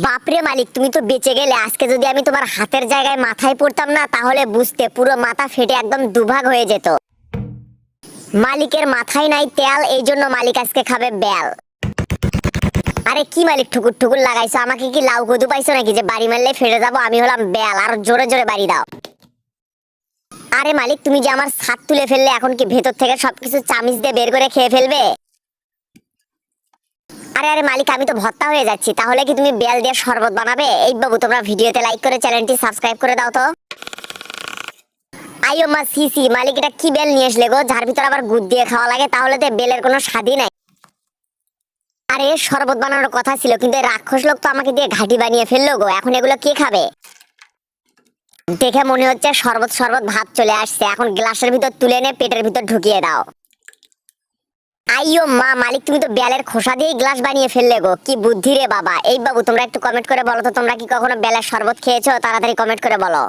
বাপরে মালিক, তুমি তো বেঁচে গেলে। আজকে যদি আমি তোমার হাতের জায়গায় মাথায় পড়তাম না, তাহলে বুঝতে পুরো মাথা ফেটে একদম দুভাগ হয়ে যেত। মালিকের মাথায় নাই তেল, এই জন্য মালিক আজকে খাবে বেল। আরে কি মালিক, ঠুকুর ঠুকুর লাগাইছো? আমাকে কি লাউ কদু পাইছো নাকি যে বাড়ি মারলে ফেটে যাবো? আমি হলাম বেল, আর জোরে জোরে বাড়ি দাও। আরে মালিক, তুমি যে আমার ছাদ তুলে ফেললে, এখন কি ভেতর থেকে সবকিছু চামিচ দিয়ে বের করে খেয়ে ফেলবে? আরে আরে মালিক, আমি তো ভর্তা হয়ে যাচ্ছি। তাহলে কি তুমি বেল দিয়ে শরবত বানাবে? এই বাবু, তোমরা ভিডিওতে লাইক করে চ্যানেলটি সাবস্ক্রাইব করে দাও তো। আইও মা, সিসি মালিক, এটা কি বেল নিয়ে আসলে গো? যার ভিতর আবার গুড় দিয়ে খাওয়া লাগে, তাহলে তো বেলের কোনো স্বাদই নাই। আরে শরবত বানানোর কথা ছিল, কিন্তু এই রাক্ষস লোক তো আমাকে দিয়ে ঘাটি বানিয়ে ফেললো গো। এখন এগুলো কে খাবে? দেখে মনে হচ্ছে শরবত শরবত ভাব চলে আসছে। এখন গ্লাসের ভিতর তুলে এনে পেটের ভিতর ঢুকিয়ে দাও। আইও মা মালিক, তুমি তো বেলের খোসা দিয়ে গ্লাস বানিয়ে ফেললে গো। কি বুদ্ধি রে বাবা। এই বাবু, তোমরা একটু কমেন্ট করে বলো তো, তোমরা কি কখনো বেলের শরবত খেয়েছো? তাড়াতাড়ি কমেন্ট করে বলো।